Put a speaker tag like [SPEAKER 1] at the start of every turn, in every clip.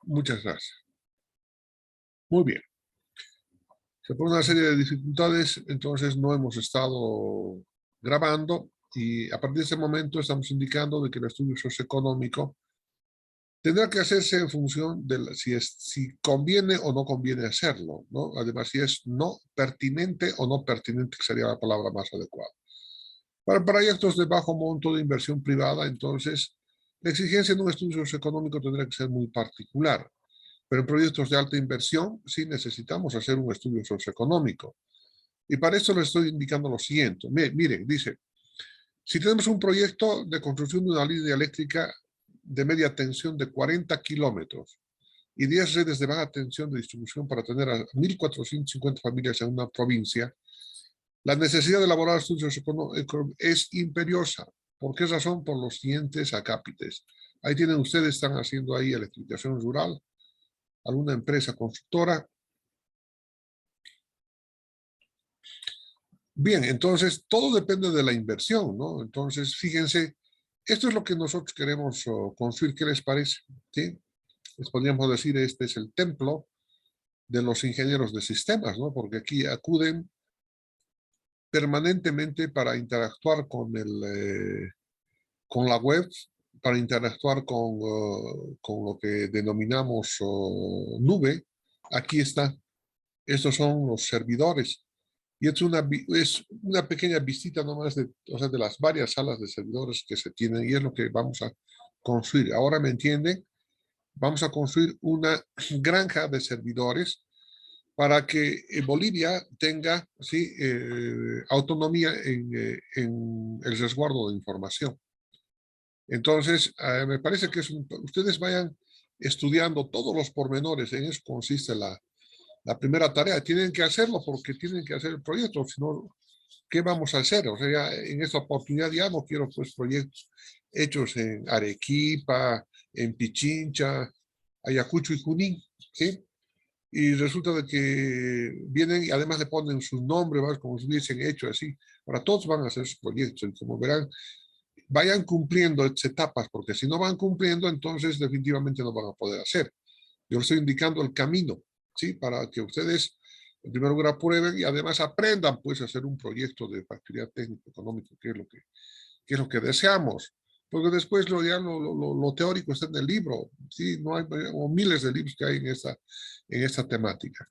[SPEAKER 1] Muchas gracias. Muy bien. Por una serie de dificultades, entonces no hemos estado grabando y a partir de ese momento estamos indicando de que el estudio socioeconómico tendrá que hacerse en función de si conviene o no conviene hacerlo, ¿no? Además, si es no pertinente o no pertinente, que sería la palabra más adecuada. Para proyectos de bajo monto de inversión privada, entonces, la exigencia en un estudio socioeconómico tendrá que ser muy particular. Pero en proyectos de alta inversión sí necesitamos hacer un estudio socioeconómico. Y para esto les estoy indicando lo siguiente. Miren, dice, si tenemos un proyecto de construcción de una línea eléctrica de media tensión de 40 kilómetros y 10 redes de baja tensión de distribución para tener a 1.450 familias en una provincia, la necesidad de elaborar estudios socioeconómicos es imperiosa. ¿Por qué razón? Por los siguientes acápites. Ahí tienen ustedes, están haciendo ahí electrificación rural, alguna empresa constructora. Bien, entonces todo depende de la inversión, ¿no? Entonces, fíjense, esto es lo que nosotros queremos construir. ¿Qué les parece? ¿Sí? Les podríamos decir, este es el templo de los ingenieros de sistemas, ¿no? Porque aquí acuden permanentemente para interactuar con la web, para interactuar con lo que denominamos nube. Aquí está. Estos son los servidores. Y es una pequeña visita nomás de las varias salas de servidores que se tienen y es lo que vamos a construir. Ahora me entienden, vamos a construir una granja de servidores para que Bolivia tenga ¿sí? Autonomía en el resguardo de información. Entonces, me parece que ustedes vayan estudiando todos los pormenores, en eso consiste la primera tarea. Tienen que hacerlo porque tienen que hacer el proyecto, si no, ¿qué vamos a hacer? O sea, ya en esta oportunidad ya no quiero pues proyectos hechos en Arequipa, en Pichincha, Ayacucho y Junín, ¿sí? Y resulta de que vienen y además le ponen su nombre, ¿verdad? Como si hubiesen hecho así. Ahora todos van a hacer sus proyectos y como verán, vayan cumpliendo estas etapas, porque si no van cumpliendo, entonces definitivamente no van a poder hacer. Yo les estoy indicando el camino, ¿sí? Para que ustedes, en primer lugar, aprueben y además aprendan, pues, a hacer un proyecto de factibilidad técnico-económico, que es lo que deseamos. Porque después lo teórico está en el libro, ¿sí? No hay o miles de libros que hay en esta temática.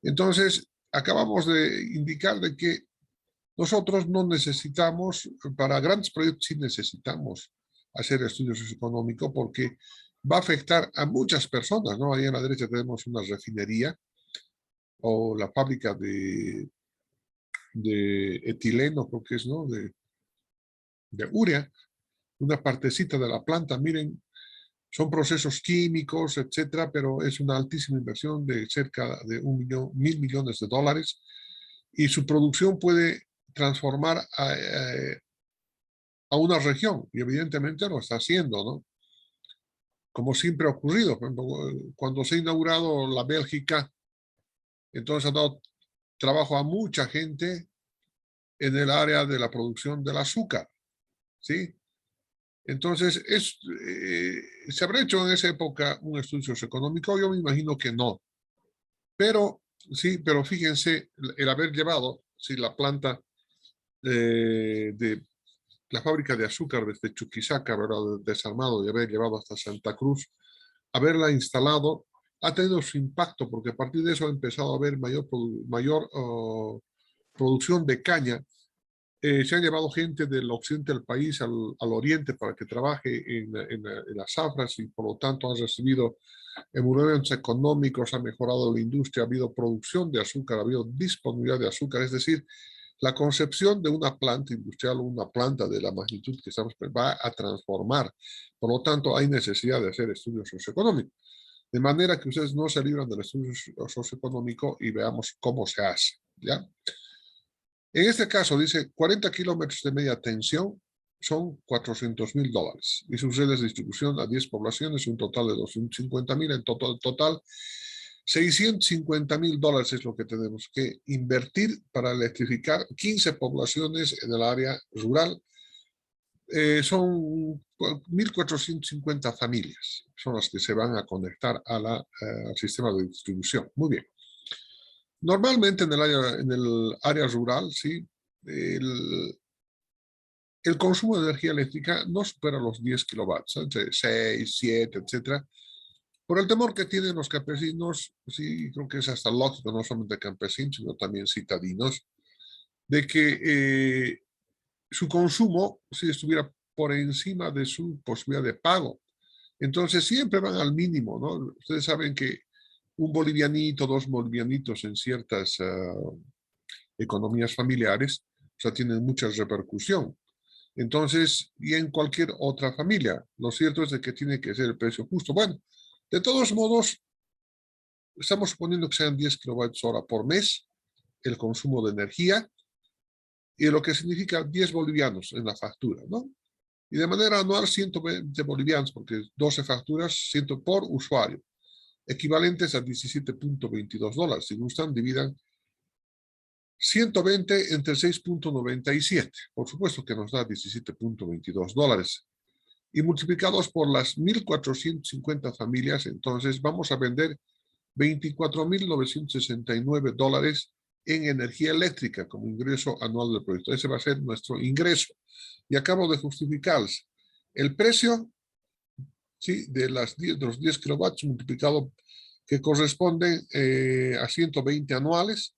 [SPEAKER 1] Entonces, acabamos de indicar de que nosotros no necesitamos, para grandes proyectos sí necesitamos hacer estudios socioeconómicos porque va a afectar a muchas personas, ¿no? Ahí en la derecha tenemos una refinería o la fábrica de etileno, creo que es, ¿no? De urea, una partecita de la planta, miren, son procesos químicos, etcétera, pero es una altísima inversión de cerca de 1.000 millones de dólares y su producción puede transformar a una región y evidentemente lo está haciendo, ¿no? Como siempre ha ocurrido, por ejemplo, cuando se ha inaugurado la Bélgica, entonces ha dado trabajo a mucha gente en el área de la producción del azúcar, ¿sí? Entonces, ¿se habrá hecho en esa época un estudio socioeconómico? Yo me imagino que no. Pero, sí, pero fíjense, el haber llevado, sí, la planta de la fábrica de azúcar desde Chuquisaca, ¿verdad? Desarmado y haber llevado hasta Santa Cruz, haberla instalado, ha tenido su impacto porque a partir de eso ha empezado a haber mayor producción de caña. Se han llevado gente del occidente del país al oriente para que trabaje en las zafras y por lo tanto han recibido emolumentos económicos, ha mejorado la industria, ha habido producción de azúcar, ha habido disponibilidad de azúcar, es decir, la concepción de una planta industrial o una planta de la magnitud que estamos va a transformar. Por lo tanto, hay necesidad de hacer estudios socioeconómicos. De manera que ustedes no se libran del estudio socioeconómico y veamos cómo se hace, ¿ya? En este caso dice 40 kilómetros de media tensión son $400.000 y sus redes de distribución a 10 poblaciones, un total de 250.000, en total $650.000 es lo que tenemos que invertir para electrificar 15 poblaciones en el área rural son 1.450 familias, son las que se van a conectar a al sistema de distribución. Muy bien. Normalmente en el área rural, ¿sí? El consumo de energía eléctrica no supera los 10 kilovatios, entre 6, 7, etcétera. Por el temor que tienen los campesinos, sí, creo que es hasta lógico, no solamente campesinos, sino también citadinos, de que su consumo, si estuviera por encima de su posibilidad de pago. Entonces siempre van al mínimo, ¿no? Ustedes saben que un bolivianito, 2 bolivianitos en ciertas economías familiares, o sea, tienen mucha repercusión. Entonces, y en cualquier otra familia, lo cierto es de que tiene que ser el precio justo. Bueno, de todos modos, estamos suponiendo que sean 10 kilovatios hora por mes el consumo de energía, y lo que significa 10 bolivianos en la factura, ¿no? Y de manera anual 120 bolivianos, porque 12 facturas, 100 por usuario, equivalentes a $17.22. Si gustan, dividan 120 entre 6.97. Por supuesto que nos da $17.22. Y multiplicados por las 1.450 familias, entonces vamos a vender $24.969 en energía eléctrica como ingreso anual del proyecto. Ese va a ser nuestro ingreso. Y acabo de justificarles el precio, ¿sí? de los 10 kilovatios multiplicado, que corresponde a 120 anuales,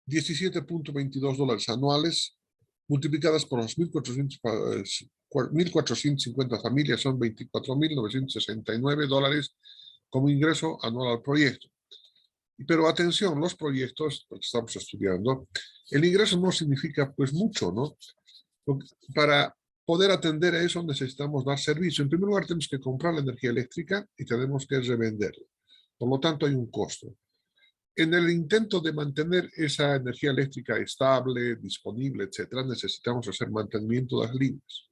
[SPEAKER 1] $17.22 anuales, multiplicadas por los 1.450 familias, son $24.969 como ingreso anual al proyecto. Pero atención, los proyectos que estamos estudiando, el ingreso no significa pues mucho, ¿no? Para poder atender a eso necesitamos dar servicio. En primer lugar, tenemos que comprar la energía eléctrica y tenemos que revenderla. Por lo tanto, hay un costo. En el intento de mantener esa energía eléctrica estable, disponible, etcétera, necesitamos hacer mantenimiento de las líneas.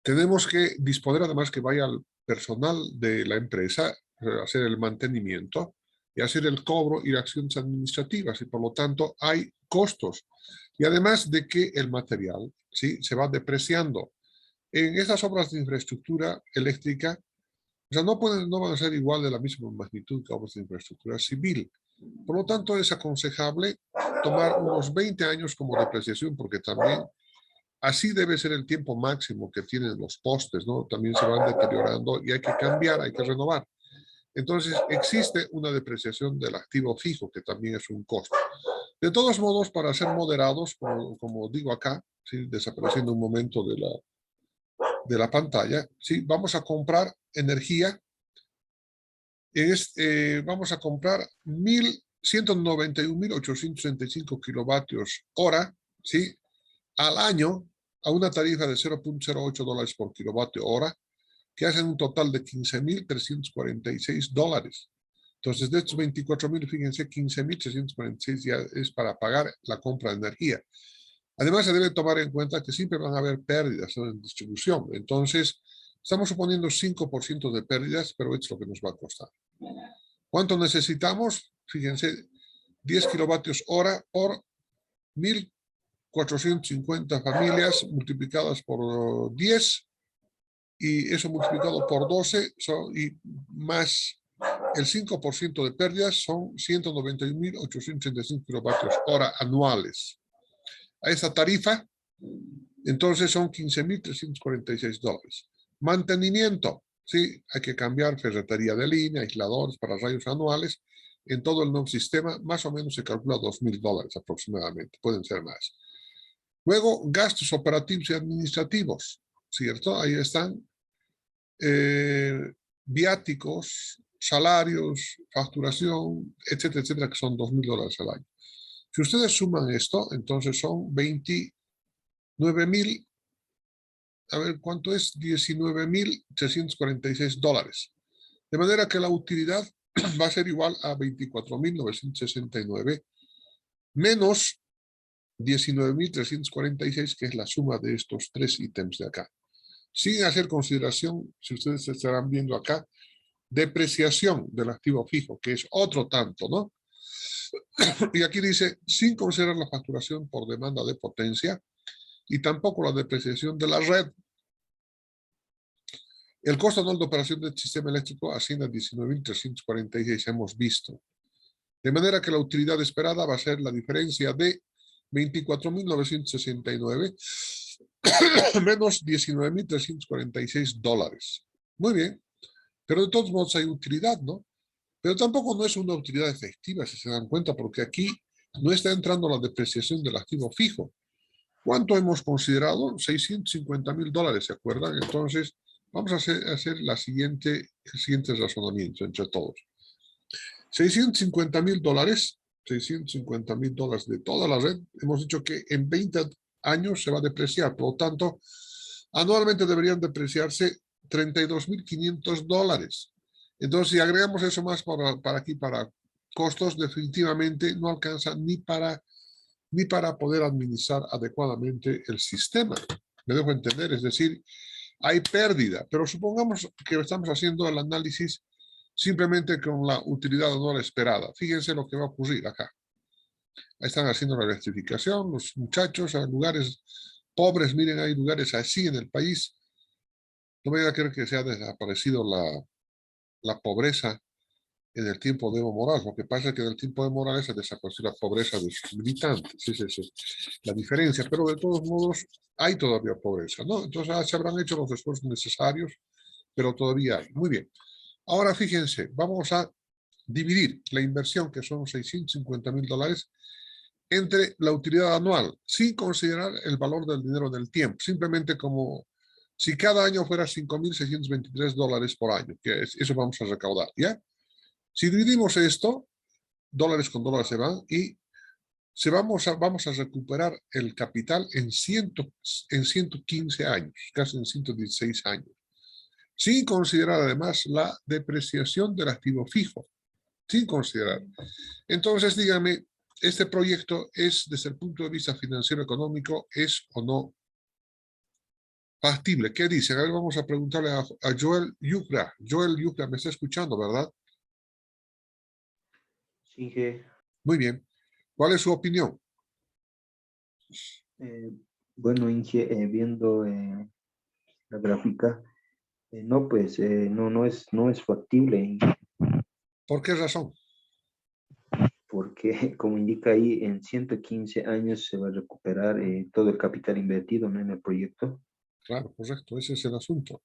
[SPEAKER 1] Tenemos que disponer además que vaya al personal de la empresa a hacer el mantenimiento y hacer el cobro y acciones administrativas, y por lo tanto hay costos. Y además de que el material, ¿sí? se va depreciando. En estas obras de infraestructura eléctrica, o sea, no van a ser igual de la misma magnitud que obras de infraestructura civil. Por lo tanto, es aconsejable tomar unos 20 años como depreciación, porque también así debe ser el tiempo máximo que tienen los postes, ¿no? También se van deteriorando y hay que cambiar, hay que renovar. Entonces, existe una depreciación del activo fijo, que también es un costo. De todos modos, para ser moderados, como digo acá, ¿sí? desapareciendo un momento de la pantalla, ¿sí? vamos a comprar energía, vamos a comprar 191.865 kilovatios hora, ¿sí? al año, a una tarifa de $0.08 por kilovatio hora, que hacen un total de $15.346. Entonces, de estos 24.000, fíjense, 15.346 ya es para pagar la compra de energía. Además, se debe tomar en cuenta que siempre van a haber pérdidas, ¿no? en distribución. Entonces, estamos suponiendo 5% de pérdidas, pero esto es lo que nos va a costar. ¿Cuánto necesitamos? Fíjense, 10 kilovatios hora por 1.450 familias multiplicadas por 10, y eso multiplicado por 12 y más el 5% de pérdidas son 191.835 kilovatios hora anuales. A esa tarifa, entonces son $15.346. Mantenimiento, ¿sí? Hay que cambiar ferretería de línea, aisladores para rayos anuales. En todo el nuevo sistema, más o menos se calcula $2.000 aproximadamente, pueden ser más. Luego, gastos operativos y administrativos, ¿cierto? Ahí están viáticos, salarios, facturación, etcétera, etcétera, que son $2.000 al año. Si ustedes suman esto, entonces son 29.000, a ver, ¿cuánto es? $19.346. De manera que la utilidad va a ser igual a 24.969 menos 19.346, que es la suma de estos tres ítems de acá. Sin hacer consideración, si ustedes estarán viendo acá, depreciación del activo fijo, que es otro tanto, ¿no? Y aquí dice, sin considerar la facturación por demanda de potencia, y tampoco la depreciación de la red. El costo anual de operación del sistema eléctrico asciende a 19.346, hemos visto. De manera que la utilidad esperada va a ser la diferencia de 24.969 menos 19.346 dólares. Muy bien, pero de todos modos hay utilidad, ¿no? Pero tampoco no es una utilidad efectiva, si se dan cuenta, porque aquí no está entrando la depreciación del activo fijo. ¿Cuánto hemos considerado? 650.000 dólares, ¿se acuerdan? Entonces, vamos a hacer el siguiente razonamiento entre todos. 650.000 dólares, 650.000 dólares de toda la red, hemos dicho que en 20 años se va a depreciar, por lo tanto, anualmente deberían depreciarse 32.500 dólares. Entonces, si agregamos eso más para aquí, para costos, definitivamente no alcanza ni para poder administrar adecuadamente el sistema. Me dejo entender, es decir, hay pérdida, pero supongamos que estamos haciendo el análisis simplemente con la utilidad anual esperada. Fíjense lo que va a ocurrir acá. Ahí están haciendo la electrificación, los muchachos, a lugares pobres, miren, hay lugares así en el país. No me voy a creer que se ha desaparecido la pobreza en el tiempo de Evo Morales. Lo que pasa es que en el tiempo de Morales se desapareció la pobreza de sus militantes. Esa es la diferencia. Pero de todos modos, hay todavía pobreza, ¿no? Entonces se habrán hecho los esfuerzos necesarios, pero todavía hay. Muy bien. Ahora fíjense, vamos a dividir la inversión, que son 650.000 dólares, entre la utilidad anual, sin considerar el valor del dinero del tiempo, simplemente como si cada año fuera 5.623 dólares por año, que eso vamos a recaudar, ¿ya? Si dividimos esto, dólares con dólares se van y vamos a recuperar el capital en 115 años, casi en 116 años, sin considerar además la depreciación del activo fijo, sin considerar. Entonces, dígame, ¿este proyecto es, desde el punto de vista financiero económico, es o no factible? ¿Qué dicen? A ver, vamos a preguntarle a Joel Yucra. Joel Yucra, me está escuchando, ¿verdad?
[SPEAKER 2] Sí, que
[SPEAKER 1] Muy bien. ¿Cuál es su opinión?
[SPEAKER 2] eh, bueno, Inge, viendo la gráfica, no, pues no es factible, Inge,
[SPEAKER 1] ¿Por qué razón?
[SPEAKER 2] porque como indica ahí, en 115 años se va a recuperar todo el capital invertido, ¿no?, en el proyecto.
[SPEAKER 1] Claro, correcto, ese es el asunto.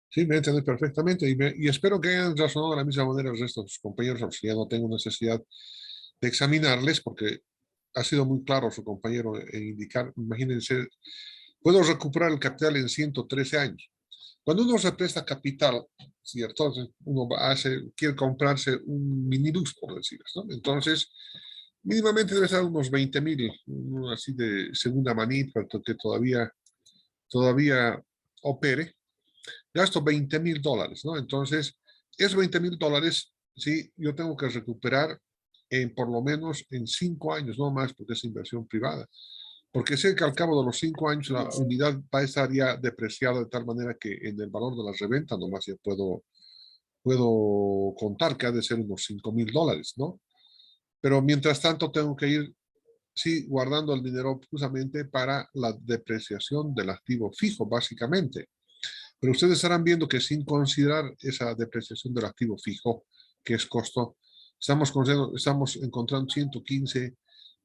[SPEAKER 1] Sí, me entiendes perfectamente y espero que hayan razonado de la misma manera el resto de sus compañeros, o sea, ya no tengo necesidad de examinarles porque ha sido muy claro su compañero en indicar, imagínense, puedo recuperar el capital en 113 años. Cuando uno se presta capital, ¿cierto? Uno quiere comprarse un minibús, por decirlo, ¿no? Entonces, mínimamente debe estar unos 20.000, así de segunda manita, que todavía opere. Gasto 20.000 dólares, ¿no? Entonces, esos 20.000 dólares, sí, yo tengo que recuperar por lo menos en 5 años, no más, porque es inversión privada. Porque sé que al cabo de los 5 años la unidad va a estar ya depreciada de tal manera que en el valor de la reventa nomás ya puedo contar que ha de ser unos 5.000 dólares, ¿no? Pero mientras tanto tengo que ir, sí, guardando el dinero justamente para la depreciación del activo fijo, básicamente. Pero ustedes estarán viendo que sin considerar esa depreciación del activo fijo, que es costo, estamos encontrando 115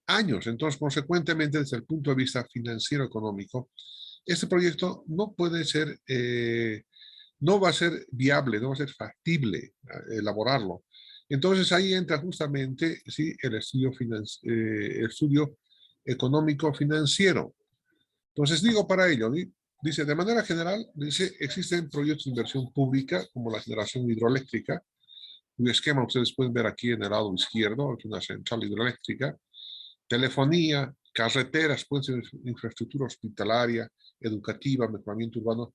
[SPEAKER 1] años. Entonces, consecuentemente, desde el punto de vista financiero económico, este proyecto no puede ser, no va a ser viable, no va a ser factible elaborarlo. Entonces, ahí entra justamente sí, el estudio económico financiero. Entonces, digo para ello, dice, de manera general, dice, existen proyectos de inversión pública como la generación hidroeléctrica, cuyo esquema ustedes pueden ver aquí en el lado izquierdo, es una central hidroeléctrica, telefonía, carreteras, pueden ser infraestructura hospitalaria, educativa, mejoramiento urbano,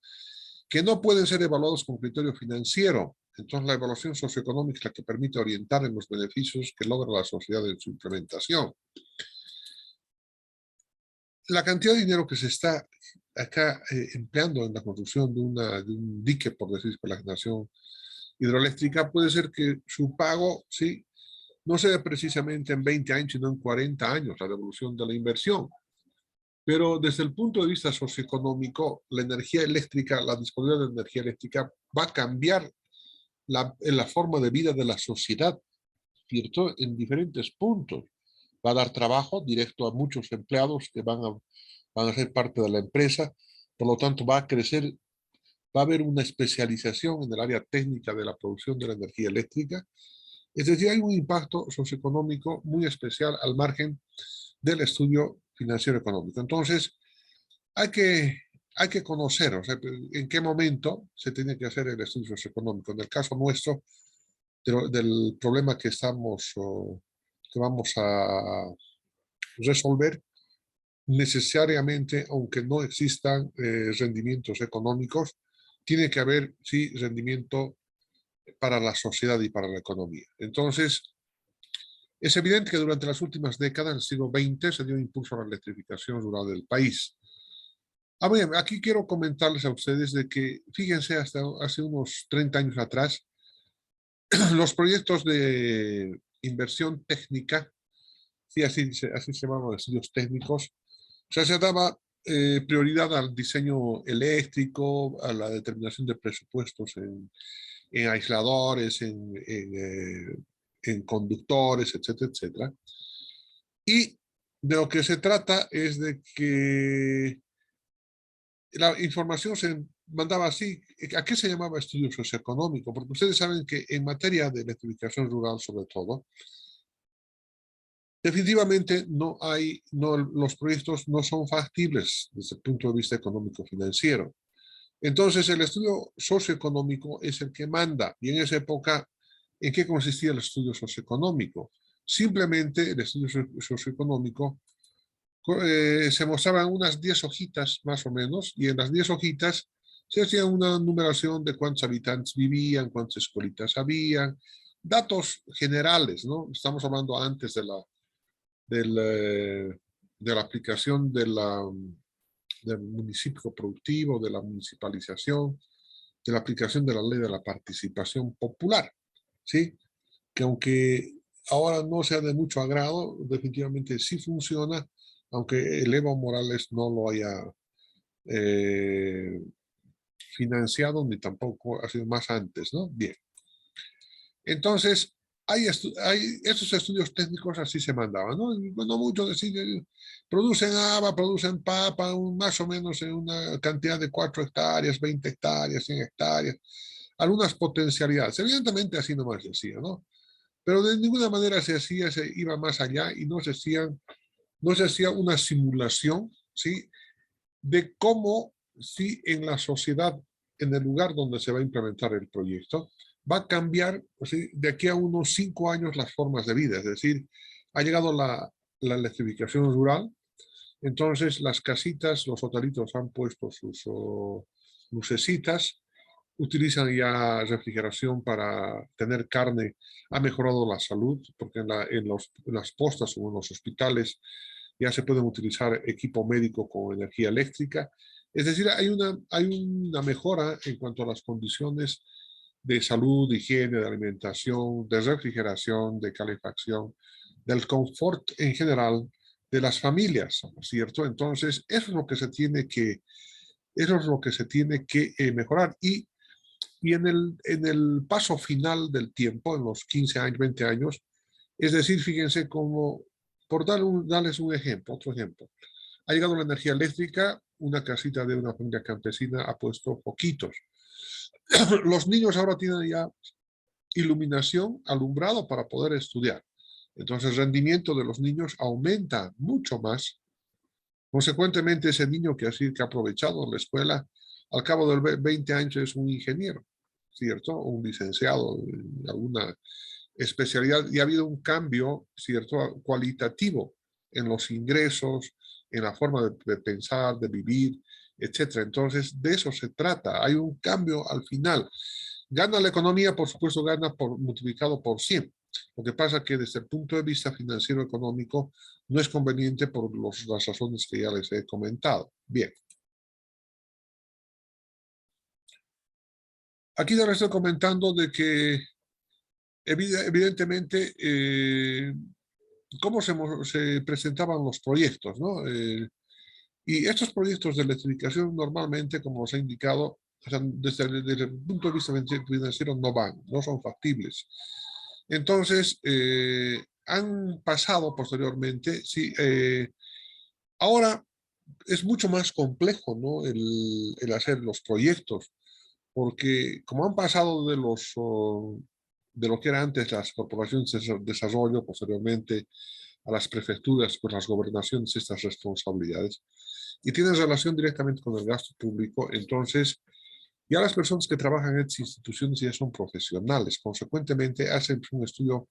[SPEAKER 1] que no pueden ser evaluados con criterio financiero. Entonces, la evaluación socioeconómica es la que permite orientar en los beneficios que logra la sociedad en su implementación. La cantidad de dinero que se está acá empleando en la construcción de un dique, por decir, por la generación hidroeléctrica, puede ser que su pago, sí, no sea precisamente en 20 años, sino en 40 años, la devolución de la inversión. Pero desde el punto de vista socioeconómico, la energía eléctrica, la disponibilidad de energía eléctrica va a cambiar en la forma de vida de la sociedad, ¿cierto? En diferentes puntos. Va a dar trabajo directo a muchos empleados que van a ser parte de la empresa, por lo tanto va a crecer, va a haber una especialización en el área técnica de la producción de la energía eléctrica. Es decir, hay un impacto socioeconómico muy especial al margen del estudio financiero económico. Entonces, hay que, hay que conocer, o sea, en qué momento se tiene que hacer el estudio socioeconómico. En el caso nuestro, del problema que estamos, que vamos a resolver, necesariamente, aunque no existan rendimientos económicos, tiene que haber, sí, rendimiento para la sociedad y para la economía. Entonces, es evidente que durante las últimas décadas del siglo XX se dio impulso a la electrificación rural del país. Bien, aquí quiero comentarles a ustedes de que, fíjense, hasta hace unos 30 años atrás, los proyectos de inversión técnica, sí, así se llamaban estudios técnicos, o sea, se daba prioridad al diseño eléctrico, a la determinación de presupuestos en aisladores, en conductores, etcétera, etcétera. Y de lo que se trata es de que la información se mandaba así. ¿A qué se llamaba estudio socioeconómico? Porque ustedes saben que en materia de electrificación rural, sobre todo, definitivamente no hay, no, los proyectos no son factibles desde el punto de vista económico-financiero. Entonces, el estudio socioeconómico es el que manda. Y en esa época, ¿en qué consistía el estudio socioeconómico? Simplemente el estudio socioeconómico se mostraban unas 10 hojitas más o menos, y en las 10 hojitas se hacía una numeración de cuántos habitantes vivían, cuántas escuelitas habían, datos generales, ¿no? Estamos hablando antes del, de la aplicación del municipio productivo, de la municipalización, de la aplicación de la ley de la participación popular, ¿sí? Que aunque ahora no sea de mucho agrado, definitivamente sí funciona, aunque el Evo Morales no lo haya eh, financiado ni tampoco ha sido más antes, ¿no? Bien. Entonces, estos estudios técnicos así se mandaban, ¿no? Y bueno, muchos deciden, producen haba, producen papa, más o menos en una cantidad de 4 hectáreas, 20 hectáreas, 100 hectáreas, algunas potencialidades. Evidentemente así nomás se hacía, ¿no? Pero de ninguna manera se hacía, se iba más allá y no se hacía una simulación, ¿sí? De cómo, si en la sociedad, en el lugar donde se va a implementar el proyecto, va a cambiar, ¿sí? De aquí a unos 5 años las formas de vida. Es decir, ha llegado la electrificación rural, entonces las casitas, los hotelitos han puesto sus lucecitas, utilizan ya refrigeración para tener carne, ha mejorado la salud, porque en las postas o en los hospitales ya se pueden utilizar equipo médico con energía eléctrica. Es decir, hay una mejora en cuanto a las condiciones de salud, de higiene, de alimentación, de refrigeración, de calefacción, del confort en general de las familias, ¿cierto? Entonces, eso es lo que se tiene que mejorar. Y en el paso final del tiempo, en los 15 años, 20 años, es decir, fíjense cómo, por darles un ejemplo, otro ejemplo, ha llegado la energía eléctrica, una casita de una familia campesina ha puesto poquitos. Los niños ahora tienen ya iluminación, alumbrado para poder estudiar. Entonces el rendimiento de los niños aumenta mucho más. Consecuentemente, ese niño que ha aprovechado la escuela, al cabo de 20 años es un ingeniero, ¿cierto? Un licenciado en alguna especialidad, y ha habido un cambio, ¿cierto? Cualitativo en los ingresos, en la forma de pensar, de vivir, etcétera. Entonces, de eso se trata. Hay un cambio al final. Gana la economía, por supuesto, gana multiplicado por 100. Lo que pasa es que desde el punto de vista financiero económico no es conveniente por las razones que ya les he comentado. Bien. Aquí ya les estoy comentando de que evidentemente cómo se presentaban los proyectos, ¿no? Y estos proyectos de electrificación normalmente, como os he indicado, o sea, desde el punto de vista financiero no van, no son factibles. Entonces, han pasado posteriormente, sí, ahora es mucho más complejo, ¿no? El hacer los proyectos, porque como han pasado de lo que era antes las corporaciones de desarrollo, posteriormente a las prefecturas, pues las gobernaciones, estas responsabilidades, y tienen relación directamente con el gasto público, entonces ya las personas que trabajan en estas instituciones ya son profesionales, consecuentemente hacen un estudio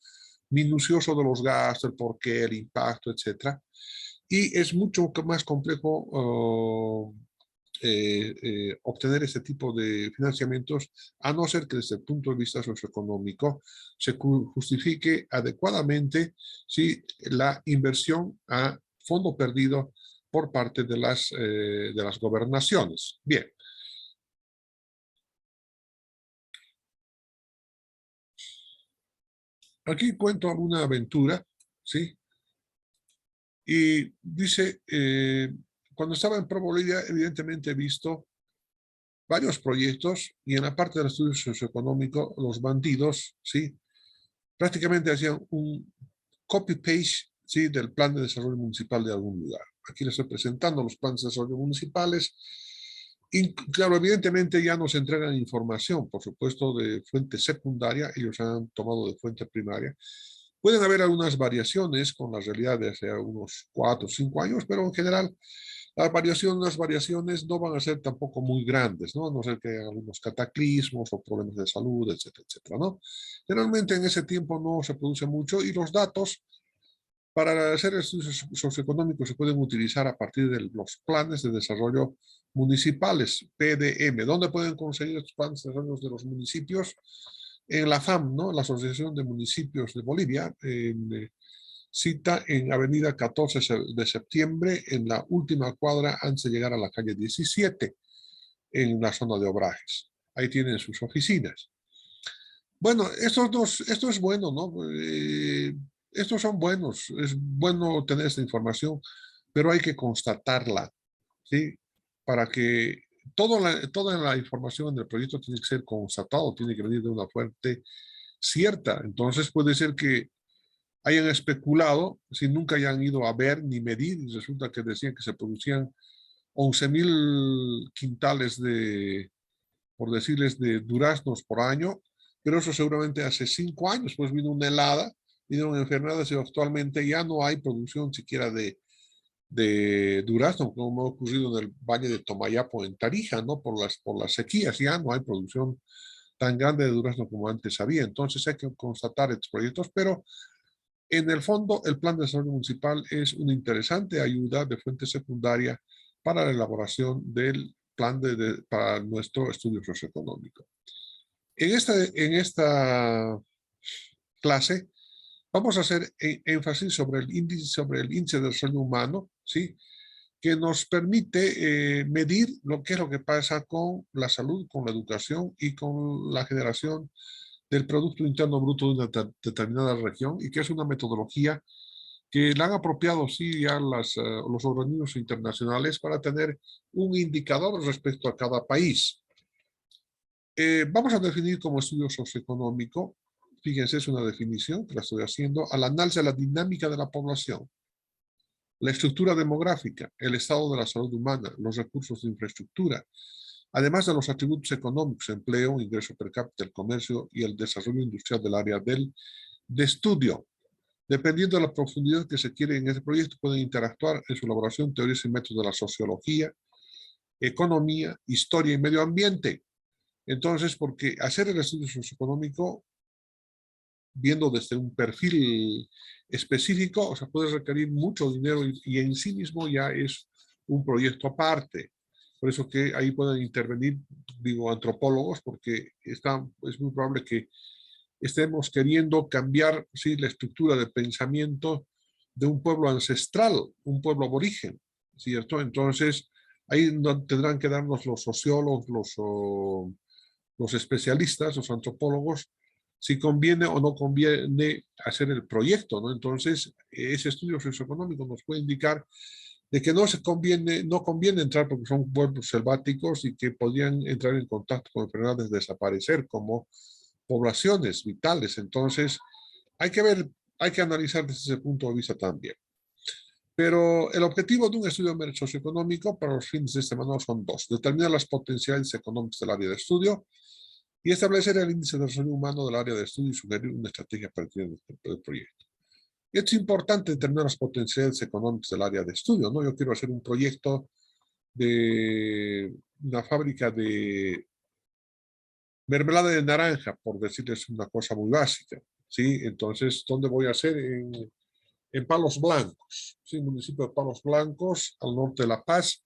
[SPEAKER 1] minucioso de los gastos, el porqué, el impacto, etcétera, y es mucho más complejo obtener este tipo de financiamientos, a no ser que desde el punto de vista socioeconómico se justifique adecuadamente si la inversión a fondo perdido por parte de las gobernaciones. Bien. Aquí cuento una aventura, ¿sí? Y dice, cuando estaba en Pro Bolivia, evidentemente he visto varios proyectos y en la parte del estudio socioeconómico, los bandidos, ¿sí? Prácticamente hacían un copy-paste, ¿sí? Del plan de desarrollo municipal de algún lugar. Aquí les estoy presentando los planes de desarrollo municipales. Y claro, evidentemente ya nos entregan información, por supuesto, de fuente secundaria, ellos han tomado de fuente primaria. Pueden haber algunas variaciones con la realidad de hace unos 4 o 5 años, pero en general las variaciones no van a ser tampoco muy grandes, ¿no? A no ser que haya algunos cataclismos o problemas de salud, etcétera, etcétera, ¿no? Generalmente en ese tiempo no se produce mucho y los datos para hacer estudios socioeconómicos se pueden utilizar a partir de los planes de desarrollo municipales, PDM. ¿Dónde pueden conseguir estos planes de desarrollo de los municipios? En la FAM, ¿no? La Asociación de Municipios de Bolivia, cita en Avenida 14 de septiembre, en la última cuadra antes de llegar a la calle 17, en la zona de Obrajes. Ahí tienen sus oficinas. Bueno, esto es bueno, ¿no? Estos son buenos, es bueno tener esta información, pero hay que constatarla, ¿sí? Para que toda la información en el proyecto tiene que ser constatado, tiene que venir de una fuente cierta. Entonces puede ser que hayan especulado, si nunca hayan ido a ver ni medir, y resulta que decían que se producían 11.000 quintales de, por decirles, de duraznos por año, pero eso seguramente hace 5 años, pues vino una helada, vinieron enfermedades y actualmente ya no hay producción siquiera de durazno, como ha ocurrido en el Valle de Tomayapo en Tarija, ¿no? Por las sequías, ya no hay producción tan grande de durazno como antes había. Entonces hay que constatar estos proyectos, pero en el fondo el plan de desarrollo municipal es una interesante ayuda de fuente secundaria para la elaboración del plan para nuestro estudio socioeconómico. En esta clase vamos a hacer énfasis sobre el índice de desarrollo humano, ¿sí? Que nos permite medir qué es lo que pasa con la salud, con la educación y con la generación del Producto Interno Bruto de una determinada región, y que es una metodología que la han apropiado, sí, ya los organismos internacionales para tener un indicador respecto a cada país. Vamos a definir como estudio socioeconómico, fíjense, es una definición que la estoy haciendo, al análisis de la dinámica de la población, la estructura demográfica, el estado de la salud humana, los recursos de infraestructura, además de los atributos económicos, empleo, ingreso per cápita, el comercio y el desarrollo industrial del área de estudio. Dependiendo de la profundidad que se quiere en este proyecto, pueden interactuar en su elaboración teorías y métodos de la sociología, economía, historia y medio ambiente. Entonces, porque hacer el estudio socioeconómico viendo desde un perfil específico, o sea, puede requerir mucho dinero y en sí mismo ya es un proyecto aparte. Por eso que ahí pueden intervenir, digo, antropólogos, porque es muy probable que estemos queriendo cambiar, sí, la estructura de pensamiento de un pueblo ancestral, un pueblo aborigen, ¿cierto? Entonces, ahí tendrán que darnos los sociólogos, los especialistas, los antropólogos, si conviene o no conviene hacer el proyecto, ¿no? Entonces, ese estudio socioeconómico nos puede indicar de que no conviene entrar porque son pueblos selváticos y que podrían entrar en contacto con enfermedades, desaparecer como poblaciones vitales. Entonces, hay que ver, hay que analizar desde ese punto de vista también. Pero el objetivo de un estudio socioeconómico para los fines de este manual son dos: determinar las potencialidades económicas del área de estudio y establecer el índice de desarrollo humano del área de estudio y sugerir una estrategia pertinente del proyecto. Es importante determinar las potencialidades económicas del área de estudio, ¿no? Yo quiero hacer un proyecto de una fábrica de mermelada de naranja, por decirles una cosa muy básica, ¿sí? Entonces, ¿dónde voy a hacer? En Palos Blancos, ¿sí? Municipio de Palos Blancos, al norte de La Paz.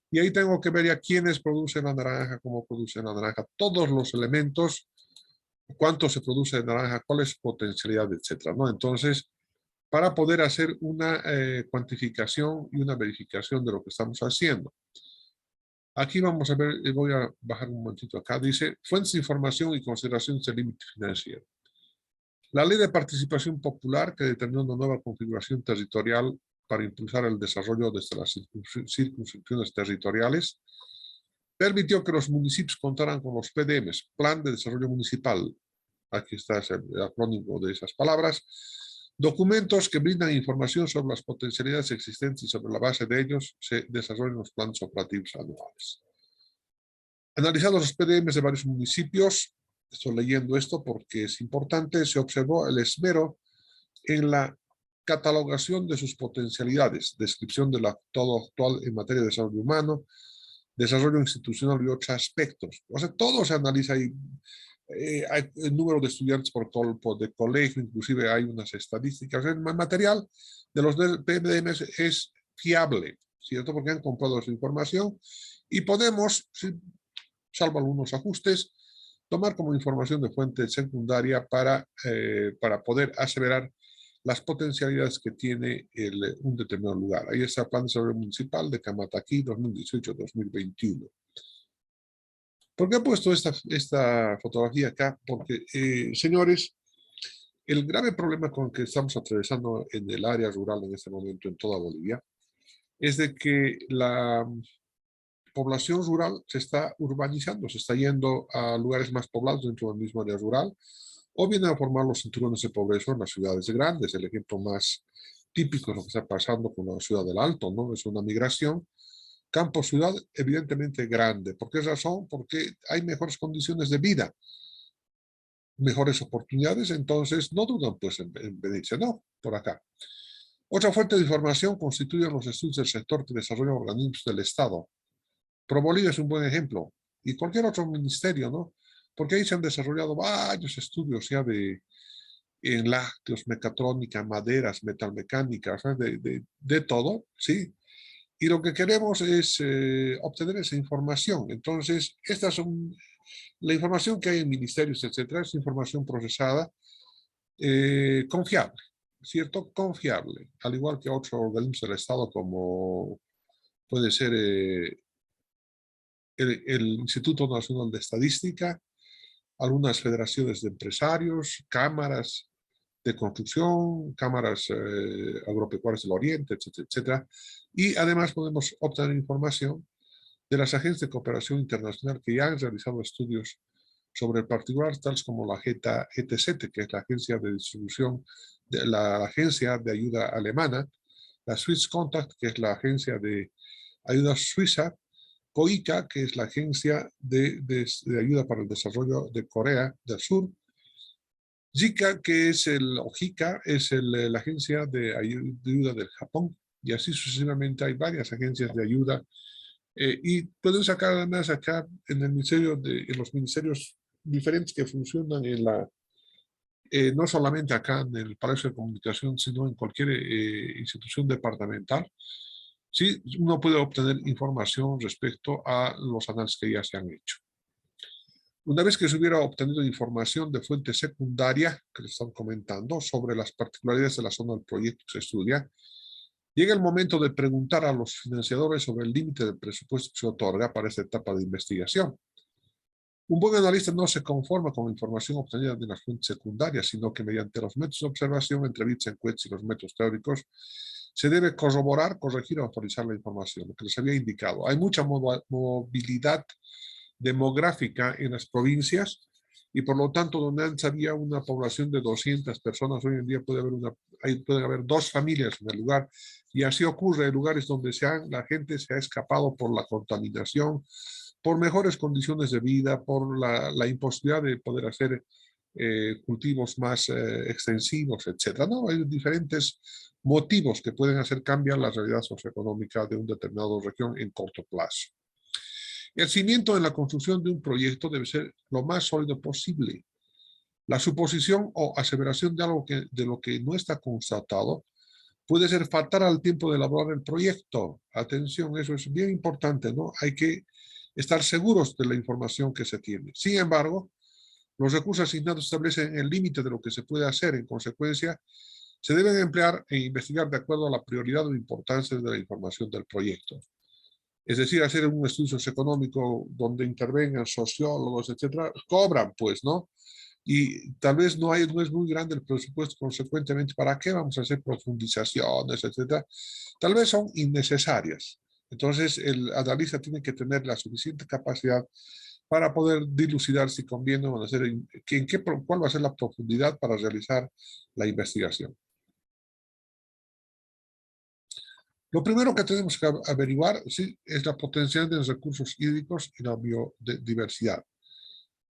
[SPEAKER 1] Y ahí tengo que ver ya quiénes producen la naranja, cómo producen la naranja, todos los elementos, cuánto se produce de naranja, cuál es su potencialidad, etcétera, ¿no? Entonces, para poder hacer una cuantificación y una verificación de lo que estamos haciendo. Aquí vamos a ver, voy a bajar un momentito acá, dice, fuentes de información y consideraciones del límite financiero. La Ley de Participación Popular, que determinó una nueva configuración territorial para impulsar el desarrollo desde las circunscripciones territoriales, permitió que los municipios contaran con los PDMs, Plan de Desarrollo Municipal, aquí está el acrónimo de esas palabras, documentos que brindan información sobre las potencialidades existentes y sobre la base de ellos se desarrollan los planes operativos anuales. Analizados los PDMs de varios municipios, estoy leyendo esto porque es importante, se observó el esmero en la catalogación de sus potencialidades, descripción del estado actual en materia de desarrollo humano, desarrollo institucional y otros aspectos. O sea, todo se analiza ahí. Hay el número de estudiantes de colegio, inclusive hay unas estadísticas. El material de los PDMs es fiable, ¿cierto? Porque han comprado esa información y podemos, salvo algunos ajustes, tomar como información de fuente secundaria para poder aseverar las potencialidades que tiene un determinado lugar. Ahí está el Plan de Desarrollo Municipal de Camataquí 2018-2021. ¿Por qué he puesto esta fotografía acá? Porque, señores, el grave problema con que estamos atravesando en el área rural en este momento en toda Bolivia es de que la población rural se está urbanizando, se está yendo a lugares más poblados dentro del mismo área rural, o vienen a formar los cinturones de pobreza en las ciudades grandes. El ejemplo más típico es lo que está pasando con la ciudad del Alto, ¿no? Es una migración campo-ciudad evidentemente grande. ¿Por qué razón? Porque hay mejores condiciones de vida, mejores oportunidades, entonces no dudan pues en venirse, no, por acá. Otra fuente de información constituyen los estudios del sector que desarrollan organismos del Estado. ProBolivia es un buen ejemplo, y cualquier otro ministerio, ¿no? Porque ahí se han desarrollado varios estudios ya en lácteos, mecatrónica, maderas, metalmecánica, de todo, ¿sí? Y lo que queremos es obtener esa información. Entonces, estas son la información que hay en ministerios, etcétera, es información procesada, confiable, ¿cierto? Confiable, al igual que otros organismos del Estado como puede ser el Instituto Nacional de Estadística, algunas federaciones de empresarios, cámaras de construcción, cámaras agropecuarias del Oriente, etcétera, etcétera. Y además podemos obtener información de las agencias de cooperación internacional que ya han realizado estudios sobre el particular, tales como la GTZ, que es la agencia de distribución, la agencia de ayuda alemana, la Swiss Contact, que es la agencia de ayuda suiza, COICA, que es la agencia de ayuda para el desarrollo de Corea del Sur, JICA, que es o JICA, es la agencia de ayuda del Japón, y así sucesivamente hay varias agencias de ayuda. Y pueden sacar además acá en el ministerio, en los ministerios diferentes que funcionan no solamente acá en el Palacio de Comunicación, sino en cualquier institución departamental. Sí, uno puede obtener información respecto a los análisis que ya se han hecho. Una vez que se hubiera obtenido información de fuente secundaria, que le están comentando, sobre las particularidades de la zona del proyecto que se estudia, llega el momento de preguntar a los financiadores sobre el límite del presupuesto que se otorga para esta etapa de investigación. Un buen analista no se conforma con la información obtenida de las fuentes secundarias, sino que mediante los métodos de observación, entrevistas, encuestas y los métodos teóricos, Se debe corroborar, corregir o actualizar la información, lo que les había indicado. Hay mucha movilidad demográfica en las provincias y por lo tanto donde antes había una población de 200 personas, hoy en día pueden haber 2 familias en el lugar, y así ocurre en lugares donde la gente se ha escapado por la contaminación, por mejores condiciones de vida, por la imposibilidad de poder hacer cultivos más extensivos, etcétera, ¿no? Hay diferentes motivos que pueden hacer cambiar la realidad socioeconómica de una determinada región en corto plazo. El cimiento en la construcción de un proyecto debe ser lo más sólido posible. La suposición o aseveración de algo de lo que no está constatado puede ser fatal al tiempo de elaborar el proyecto. Atención, eso es bien importante, ¿no? Hay que estar seguros de la información que se tiene. Sin embargo, los recursos asignados establecen el límite de lo que se puede hacer. En consecuencia, se deben emplear e investigar de acuerdo a la prioridad o importancia de la información del proyecto. Es decir, hacer un estudio socioeconómico donde intervengan sociólogos, etcétera, cobran, pues, ¿no? Y tal vez no es muy grande el presupuesto, consecuentemente, ¿para qué vamos a hacer profundizaciones, etcétera? Tal vez son innecesarias. Entonces, el analista tiene que tener la suficiente capacidad para poder dilucidar si conviene o no hacer, cuál va a ser la profundidad para realizar la investigación. Lo primero que tenemos que averiguar, sí, es la potencialidad de los recursos hídricos y la biodiversidad.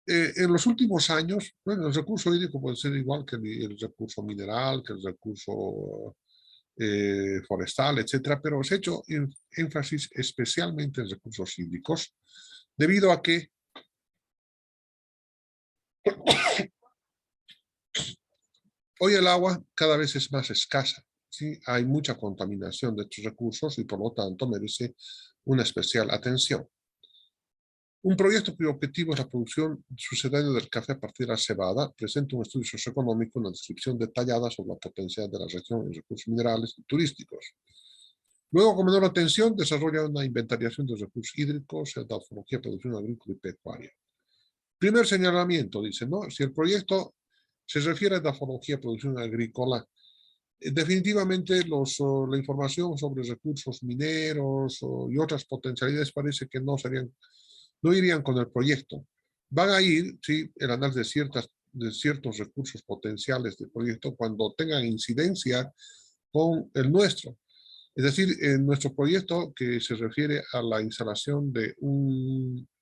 [SPEAKER 1] En los últimos años, bueno, el recurso hídrico puede ser igual que el recurso mineral, que el recurso forestal, etcétera, pero se ha hecho énfasis especialmente en recursos hídricos, debido a que hoy el agua cada vez es más escasa. ¿Sí? Hay mucha contaminación de estos recursos y por lo tanto merece una especial atención. Un proyecto cuyo objetivo es la producción sucedánea del café a partir de la cebada presenta un estudio socioeconómico, una descripción detallada sobre la potencialidad de la región en recursos minerales y turísticos. Luego, con menor atención, desarrolla una inventariación de recursos hídricos, etnología, producción agrícola y pecuaria. Primer señalamiento, dice, ¿no? Si el proyecto se refiere a edafología, producción agrícola, definitivamente la información sobre recursos mineros y otras potencialidades parece que no irían con el proyecto. Van a ir, sí, el análisis de ciertos recursos potenciales del proyecto cuando tengan incidencia con el nuestro. Es decir, en nuestro proyecto que se refiere a la instalación de un